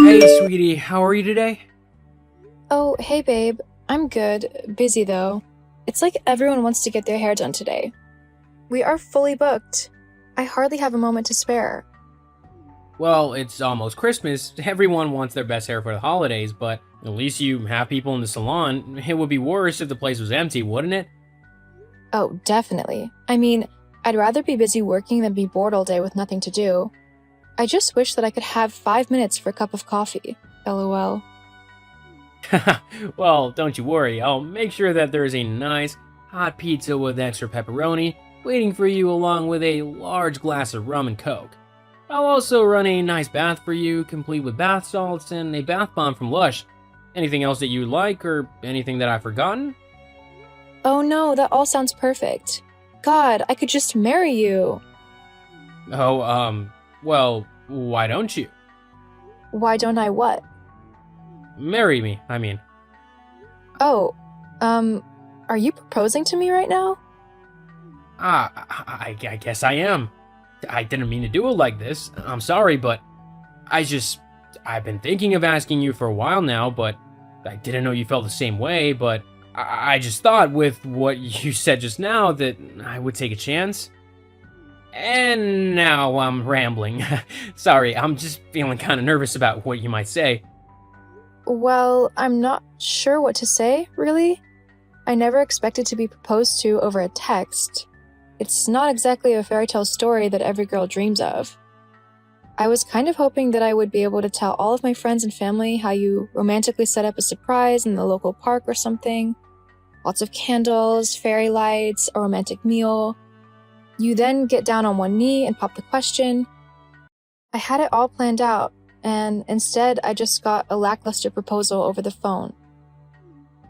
Hey, sweetie, how are you today? Oh, hey babe. I'm good. Busy though. It's like everyone wants to get their hair done today. We are fully booked. I hardly have a moment to spare. Well, it's almost Christmas. Everyone wants their best hair for the holidays, but at least you have people in the salon. It would be worse if the place was empty, wouldn't it? Oh, definitely. I mean, I'd rather be busy working than be bored all day with nothing to do. I just wish that I could have 5 minutes for a cup of coffee. LOL. Well, don't you worry. I'll make sure that there's a nice hot pizza with extra pepperoni waiting for you along with a large glass of rum and coke. I'll also run a nice bath for you, complete with bath salts and a bath bomb from Lush. Anything else that you like or anything that I've forgotten? Oh no, that all sounds perfect. God, I could just marry you. Oh, well, why don't you? Why don't I what? Marry me, I mean. Oh, are you proposing to me right now? I guess I am. I didn't mean to do it like this. I'm sorry, but I've been thinking of asking you for a while now, but I didn't know you felt the same way, but I just thought with what you said just now that I would take a chance. And now I'm rambling. Sorry, I'm just feeling kind of nervous about what you might say. Well, I'm not sure what to say, really. I never expected to be proposed to over a text. It's not exactly a fairy tale story that every girl dreams of. I was kind of hoping that I would be able to tell all of my friends and family how you romantically set up a surprise in the local park or something. Lots of candles, fairy lights, a romantic meal. You then get down on one knee and pop the question. I had it all planned out, and instead I just got a lackluster proposal over the phone.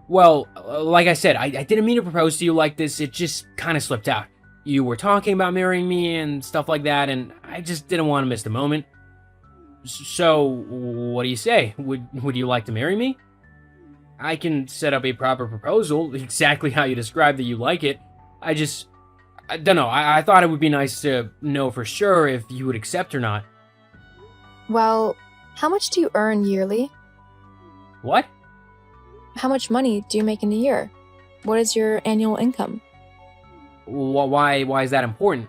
Well, like I said, I didn't mean to propose to you like this, it just kind of slipped out. You were talking about marrying me and stuff like that, and I just didn't want to miss the moment. So, what do you say? Would you like to marry me? I can set up a proper proposal, exactly how you described that you like it. I don't know, I thought it would be nice to know for sure if you would accept or not. Well, how much do you earn yearly? What? How much money do you make in a year? What is your annual income? Why is that important?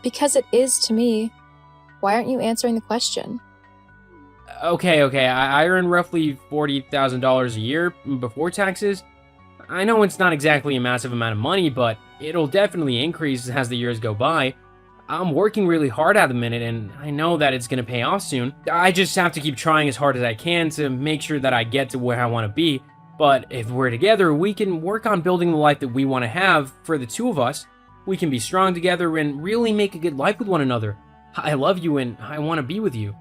Because it is to me. Why aren't you answering the question? Okay, I earn roughly $40,000 a year before taxes. I know it's not exactly a massive amount of money, but it'll definitely increase as the years go by. I'm working really hard at the minute, and I know that it's going to pay off soon. I just have to keep trying as hard as I can to make sure that I get to where I want to be. But if we're together, we can work on building the life that we want to have for the two of us. We can be strong together and really make a good life with one another. I love you and I want to be with you.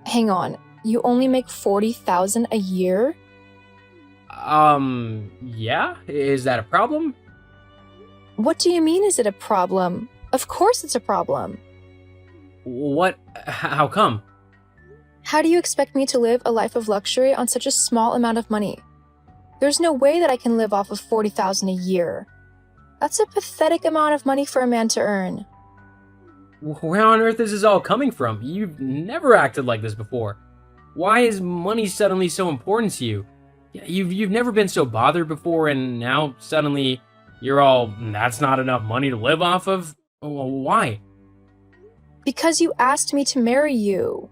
Hang on, you only make $40,000 a year? Yeah? Is that a problem? What do you mean is it a problem? Of course it's a problem. What? How come? How do you expect me to live a life of luxury on such a small amount of money? There's no way that I can live off of $40,000 a year. That's a pathetic amount of money for a man to earn. Where on earth is this all coming from? You've never acted like this before. Why is money suddenly so important to you? You've never been so bothered before, and now suddenly you're all, that's not enough money to live off of? Why? Because you asked me to marry you.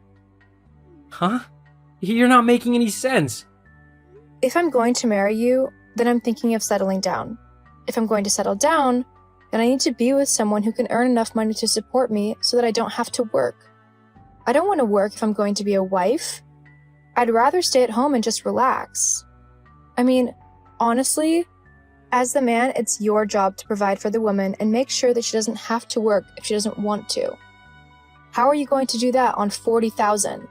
Huh? You're not making any sense. If I'm going to marry you, then I'm thinking of settling down. If I'm going to settle down, then I need to be with someone who can earn enough money to support me so that I don't have to work. I don't want to work if I'm going to be a wife. I'd rather stay at home and just relax. I mean, honestly, as the man, it's your job to provide for the woman and make sure that she doesn't have to work if she doesn't want to. How are you going to do that on $40,000?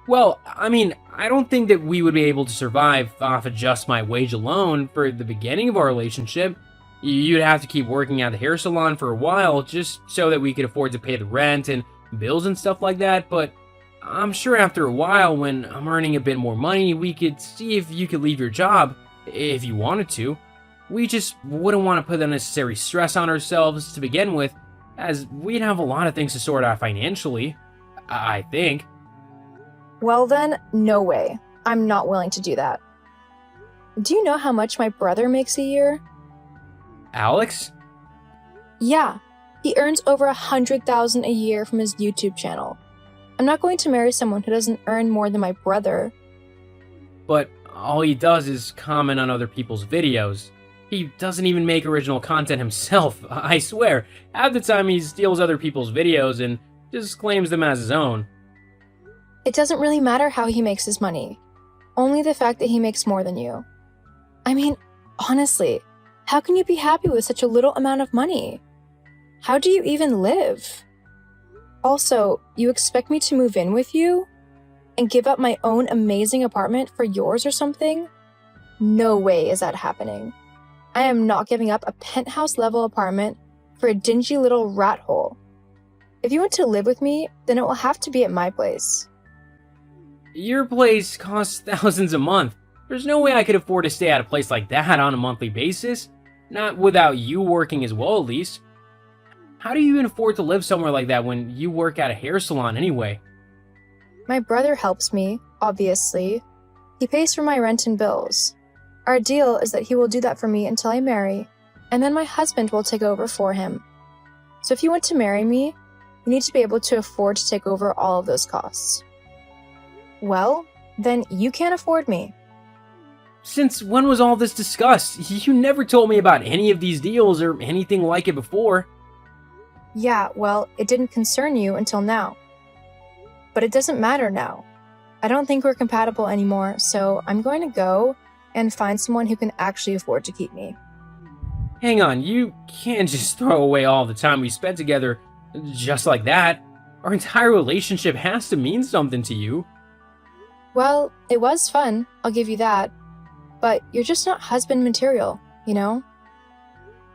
Well, I mean, I don't think that we would be able to survive off of just my wage alone for the beginning of our relationship. You'd have to keep working at the hair salon for a while just so that we could afford to pay the rent and bills and stuff like that, but I'm sure after a while, when I'm earning a bit more money, we could see if you could leave your job, if you wanted to. We just wouldn't want to put unnecessary stress on ourselves to begin with, as we'd have a lot of things to sort out financially, I think. Well then, no way. I'm not willing to do that. Do you know how much my brother makes a year? Alex? Yeah, he earns over $100,000 a year from his YouTube channel. I'm not going to marry someone who doesn't earn more than my brother. But all he does is comment on other people's videos. He doesn't even make original content himself, I swear. Half the time he steals other people's videos and just claims them as his own. It doesn't really matter how he makes his money. Only the fact that he makes more than you. I mean, honestly, how can you be happy with such a little amount of money? How do you even live? Also, you expect me to move in with you? And give up my own amazing apartment for yours or something? No way is that happening. I am not giving up a penthouse-level apartment for a dingy little rat hole. If you want to live with me, then it will have to be at my place. Your place costs thousands a month. There's no way I could afford to stay at a place like that on a monthly basis. Not without you working as well, at least. How do you even afford to live somewhere like that when you work at a hair salon anyway? My brother helps me, obviously. He pays for my rent and bills. Our deal is that he will do that for me until I marry, and then my husband will take over for him. So if you want to marry me, you need to be able to afford to take over all of those costs. Well, then you can't afford me. Since when was all this discussed? You never told me about any of these deals or anything like it before. Yeah, well, it didn't concern you until now. But it doesn't matter now. I don't think we're compatible anymore, so I'm going to go and find someone who can actually afford to keep me. Hang on, you can't just throw away all the time we spent together just like that. Our entire relationship has to mean something to you. Well, it was fun, I'll give you that. But you're just not husband material, you know?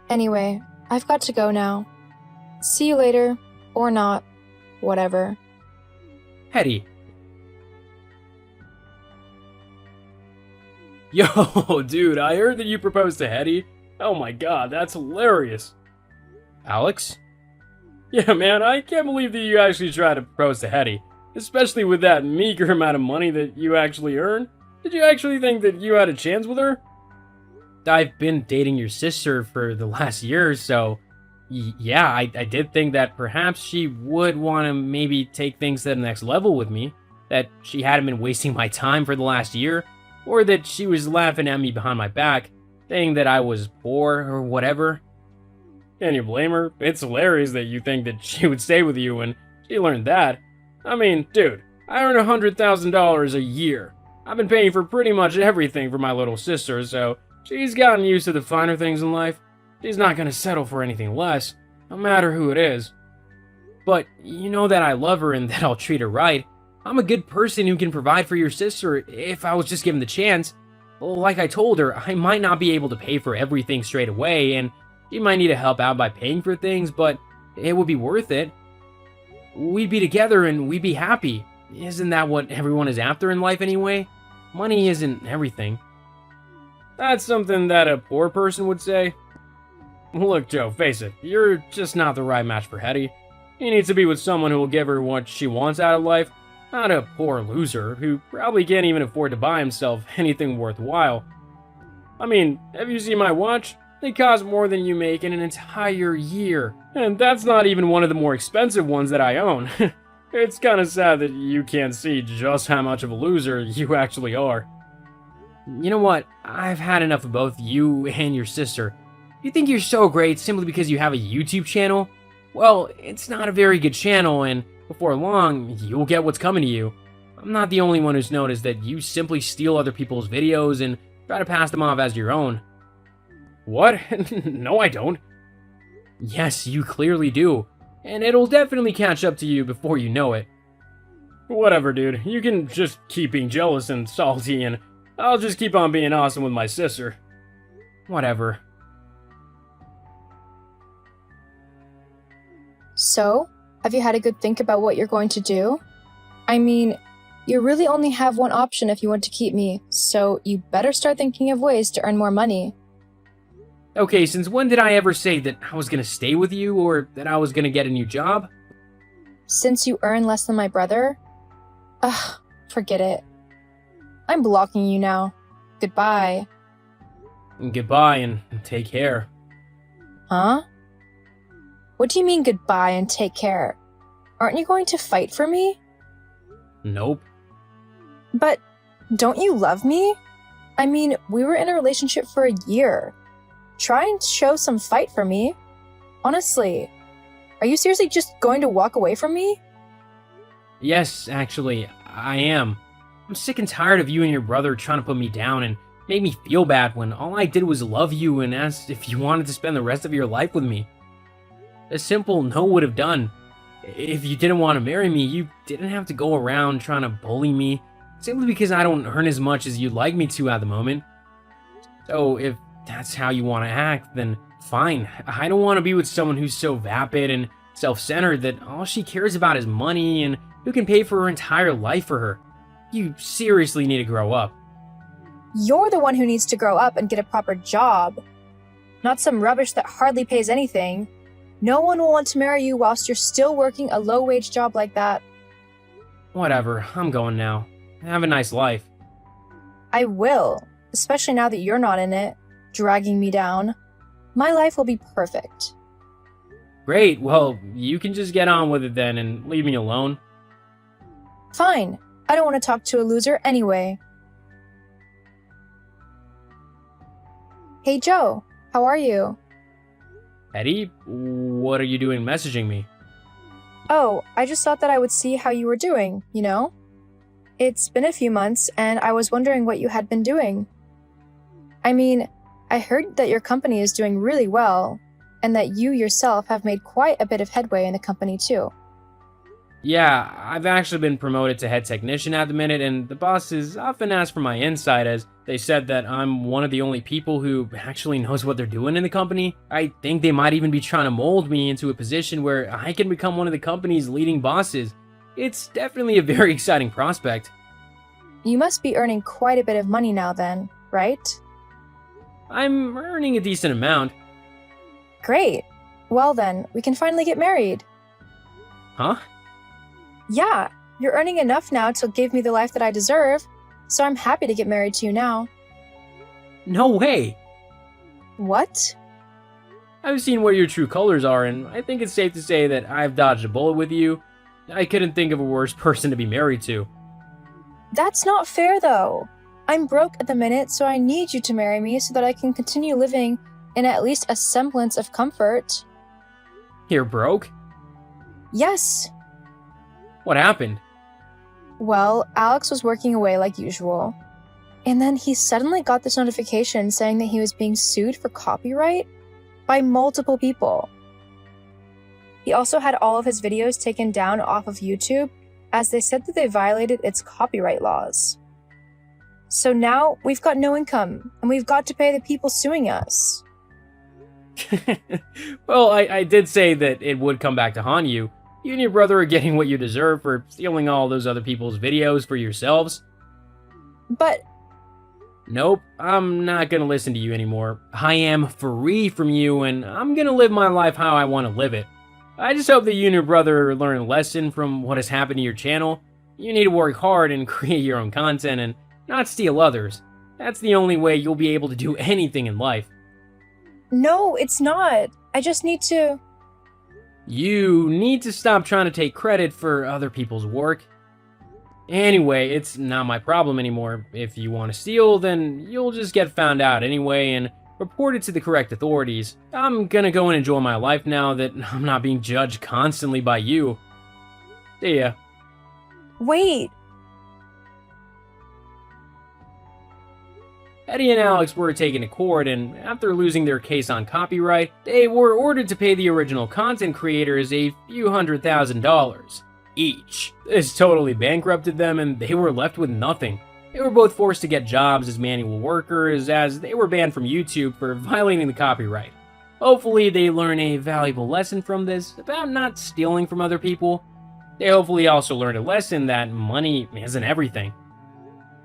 Anyway, I've got to go now. See you later, or not, whatever. Hetty. Yo, dude, I heard that you proposed to Hetty. Oh my god, that's hilarious. Alex? Yeah, man, I can't believe that you actually tried to propose to Hetty. Especially with that meager amount of money that you actually earn. Did you actually think that you had a chance with her? I've been dating your sister for the last year or so. Yeah, I did think that perhaps she would want to maybe take things to the next level with me. That she hadn't been wasting my time for the last year. Or that she was laughing at me behind my back, saying that I was poor or whatever. Can you blame her? It's hilarious that you think that she would stay with you when she learned that. I mean, dude, I earn $100,000 a year. I've been paying for pretty much everything for my little sister, so she's gotten used to the finer things in life. She's not gonna settle for anything less, no matter who it is. But you know that I love her and that I'll treat her right. I'm a good person who can provide for your sister if I was just given the chance. Like I told her, I might not be able to pay for everything straight away, and she might need to help out by paying for things, but it would be worth it. We'd be together and we'd be happy. Isn't that what everyone is after in life anyway? Money isn't everything. That's something that a poor person would say. Look, Joe, face it, you're just not the right match for Hetty. She needs to be with someone who will give her what she wants out of life, not a poor loser who probably can't even afford to buy himself anything worthwhile. I mean, have you seen my watch? They cost more than you make in an entire year. And that's not even one of the more expensive ones that I own. It's kinda sad that you can't see just how much of a loser you actually are. You know what? I've had enough of both you and your sister. You think you're so great simply because you have a YouTube channel? Well, it's not a very good channel, and before long, you'll get what's coming to you. I'm not the only one who's noticed that you simply steal other people's videos and try to pass them off as your own. What? No, I don't. Yes, you clearly do. And it'll definitely catch up to you before you know it. Whatever, dude. You can just keep being jealous and salty, and I'll just keep on being awesome with my sister. Whatever. So, have you had a good think about what you're going to do? I mean, you really only have one option if you want to keep me, so you better start thinking of ways to earn more money. Okay, since when did I ever say that I was gonna stay with you, or that I was gonna get a new job? Since you earn less than my brother? Ugh, Forget it. I'm blocking you now. Goodbye. Goodbye and take care. Huh? What do you mean goodbye and take care? Aren't you going to fight for me? Nope. But don't you love me? I mean, we were in a relationship for a year. Try and show some fight for me. Honestly, are you seriously just going to walk away from me? Yes, actually, I am. I'm sick and tired of you and your brother trying to put me down and make me feel bad when all I did was love you and ask if you wanted to spend the rest of your life with me. A simple no would have done. If you didn't want to marry me, you didn't have to go around trying to bully me simply because I don't earn as much as you'd like me to at the moment. So if that's how you want to act, then fine. I don't want to be with someone who's so vapid and self-centered that all she cares about is money and who can pay for her entire life for her. You seriously need to grow up. You're the one who needs to grow up and get a proper job. Not some rubbish that hardly pays anything. No one will want to marry you whilst you're still working a low-wage job like that. Whatever, I'm going now. Have a nice life. I will, especially now that you're not in it, dragging me down. My life will be perfect. Great, well, you can just get on with it then and leave me alone. Fine. I don't want to talk to a loser anyway. Hey Joe, how are you? Eddie, what are you doing messaging me? Oh, I just thought that I would see how you were doing, you know? It's been a few months, and I was wondering what you had been doing. I mean, I heard that your company is doing really well, and that you yourself have made quite a bit of headway in the company too. Yeah, I've actually been promoted to head technician at the minute, and the bosses often ask for my insight as they said that I'm one of the only people who actually knows what they're doing in the company. I think they might even be trying to mold me into a position where I can become one of the company's leading bosses. It's definitely a very exciting prospect. You must be earning quite a bit of money now then, right? I'm earning a decent amount. Great. Well then, we can finally get married. Huh? Yeah, you're earning enough now to give me the life that I deserve, so I'm happy to get married to you now. No way! What? I've seen what your true colors are, and I think it's safe to say that I've dodged a bullet with you. I couldn't think of a worse person to be married to. That's not fair though. I'm broke at the minute, so I need you to marry me so that I can continue living in at least a semblance of comfort. You're broke? Yes. What happened? Well, Alex was working away like usual. And then he suddenly got this notification saying that he was being sued for copyright by multiple people. He also had all of his videos taken down off of YouTube as they said that they violated its copyright laws. So now we've got no income and we've got to pay the people suing us. Well, I did say that it would come back to haunt you. You and your brother are getting what you deserve for stealing all those other people's videos for yourselves. But... Nope, I'm not gonna listen to you anymore. I am free from you, and I'm gonna live my life how I want to live it. I just hope that you and your brother learn a lesson from what has happened to your channel. You need to work hard and create your own content and not steal others. That's the only way you'll be able to do anything in life. No, it's not. I just need to... You need to stop trying to take credit for other people's work. Anyway, it's not my problem anymore. If you want to steal, then you'll just get found out anyway and reported to the correct authorities. I'm gonna go and enjoy my life now that I'm not being judged constantly by you. See ya. Wait. Eddie and Alex were taken to court, and after losing their case on copyright, they were ordered to pay the original content creators a few $100,000 each. This totally bankrupted them, and they were left with nothing. They were both forced to get jobs as manual workers, as they were banned from YouTube for violating the copyright. Hopefully, they learn a valuable lesson from this about not stealing from other people. They hopefully also learned a lesson that money isn't everything.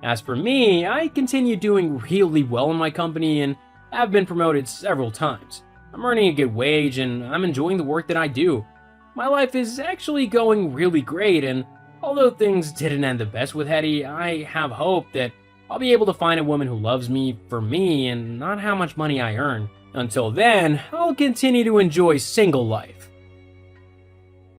As for me, I continue doing really well in my company and have been promoted several times. I'm earning a good wage and I'm enjoying the work that I do. My life is actually going really great, and Although things didn't end the best with Hetty, I have hope that I'll be able to find a woman who loves me for me and not how much money I earn. Until then, I'll continue to enjoy single life.